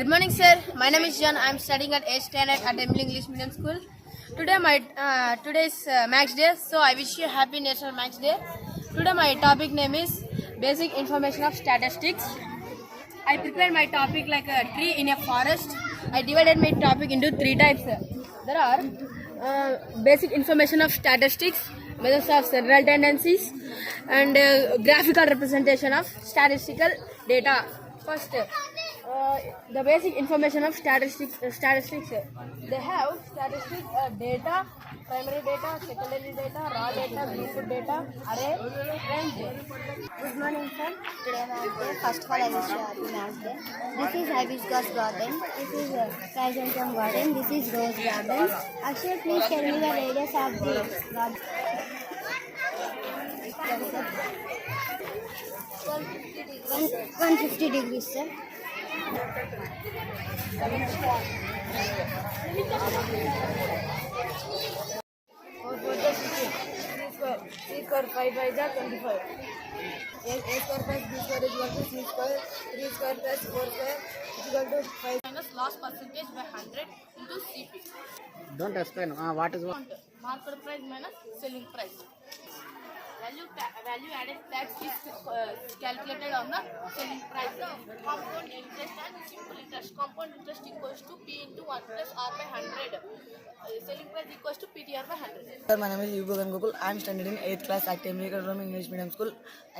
Good morning, sir. My name is John. I am studying at 8th standard at Emily English Medium School. Today is Max Day, so I wish you happy National Max Day. Today my topic name is Basic Information of Statistics. I prepared my topic like a tree in a forest. I divided my topic into three types. There are basic information of statistics, measures of several tendencies, and graphical representation of statistical data. First, the basic information of statistics. They have statistics data, primary data, secondary data, raw data, grouped data, array, range. Good morning, sir. Today Maths Day. First of all, I wish you happy Maths Day. This is Hibiscus Garden. This is Chrysanthemum Garden. This is Rose Garden. Actually, please tell me the radius of the garden. 150 degrees, sir. C square 5 by 25. A square plus B square is equal to C square. 3 square plus 4 square is equal to 5 minus loss percentage by 100 into CP. Don't explain. What is what? Market price minus selling price. Value added tax is calculated on the selling price. Compound interest and simple interest. Compound interest equals to P into 1 plus R by 100. Selling price equals to PTR by 100. Sir, my name is Yugo Gokul. I am studying in 8th class at Emily English Medium School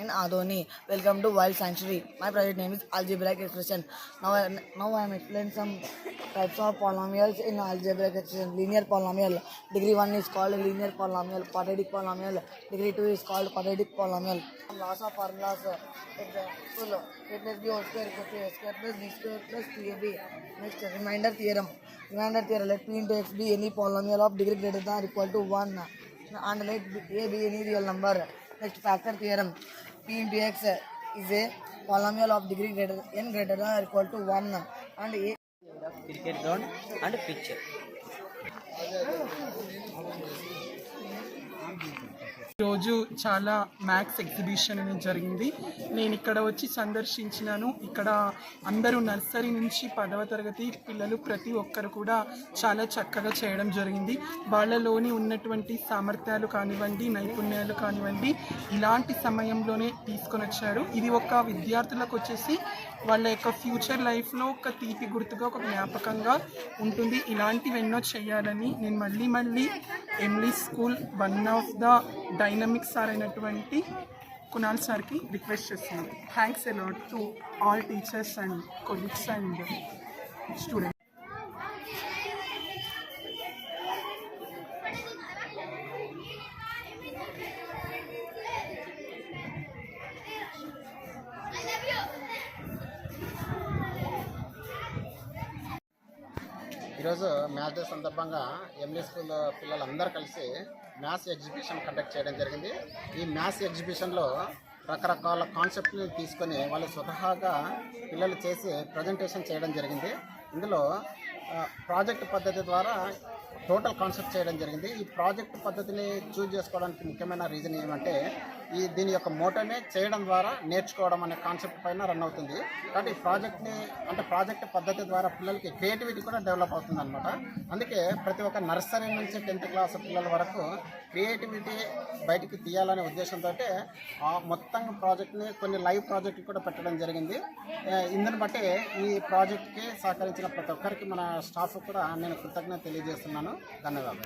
in Adoni. Welcome to Wild Sanctuary. My project name is Algebraic Expression. Now I am explaining some types of polynomials in algebraic expression. Linear polynomial. Degree 1 is called linear polynomial. Quadratic polynomial. Degree 2 is called quadratic polynomial. Lots of formulas. Example: a plus b whole square equals to a square plus b square plus 2ab. Next, reminder theorem. Let p into x be any polynomial of degree greater than or equal to 1 and let a be any real number. Next, factor theorem. P into x is a polynomial of degree n greater than or equal to 1 and a Cricket ground and pitch. రోజు చాలా maths exhibition అనేది జరిగింది. నేను ఇక్కడ వచ్చి సందర్శించినాను. ఇక్కడ అందరూ nursery నుంచి 10వ తరగతి పిల్లలు ప్రతి ఒక్కరు కూడా చాలా చక్కగా చేయడం జరిగింది. వాళ్ళలోని ఉన్నటువంటి సామర్థ్యాలు కానివ్వండి, నైపుణ్యాలు కానివ్వండి, ఇలాంటి సమయంలోనే తీసుకొని వచ్చారు. ఇది ఒక విద్యార్థులకు వచ్చేసి వాళ్ళ యొక్క ఫ్యూచర్ లైఫ్లో ఒక తీపి గుర్తుగా, ఒక జ్ఞాపకంగా ఉంటుంది. ఇలాంటివి ఎన్నో చేయాలని నేను మళ్ళీ ఎమ్లీ school one of the dynamics sir అయినటువంటి కునాల్ సార్కి రిక్వెస్ట్ చేస్తున్నాను. Thanks a lot to all teachers and colleagues and students. ఈరోజు మ్యాథ్స్ డే సందర్భంగా ఎంఈ స్కూల్ పిల్లలందరూ కలిసి మ్యాథ్స్ ఎగ్జిబిషన్ కండక్ట్ చేయడం జరిగింది. ఈ మ్యాథ్స్ ఎగ్జిబిషన్లో రకరకాల కాన్సెప్ట్ని తీసుకొని వాళ్ళు స్వతహాగా పిల్లలు చేసి ప్రజెంటేషన్ చేయడం జరిగింది. ఇందులో ప్రాజెక్ట్ పద్ధతి ద్వారా టోటల్ కాన్సెప్ట్ చేయడం జరిగింది. ఈ ప్రాజెక్ట్ పద్ధతిని చూజ్ చేసుకోవడానికి ముఖ్యమైన రీజన్ ఏమంటే దీని యొక్క మోటోనే చేయడం ద్వారా నేర్చుకోవడం అనే కాన్సెప్ట్ పైన రన్ అవుతుంది. కాబట్టి ఈ ప్రాజెక్ట్ పద్ధతి ద్వారా పిల్లలకి క్రియేటివిటీ కూడా డెవలప్ అవుతుంది అనమాట. అందుకే ప్రతి ఒక్క నర్సరీ నుంచి 10th క్లాస్ పిల్లల వరకు క్రియేటివిటీ బయటికి తీయాలనే ఉద్దేశంతో మొత్తం ప్రాజెక్ట్ని కొన్ని లైవ్ ప్రాజెక్ట్ కూడా పెట్టడం జరిగింది. ఇందుని బట్టి ఈ ప్రాజెక్ట్కి సహకరించిన ప్రతి ఒక్కరికి మన స్టాఫ్ కూడా నేను కృతజ్ఞత తెలియజేస్తున్నాను. ధన్యవాదాలు.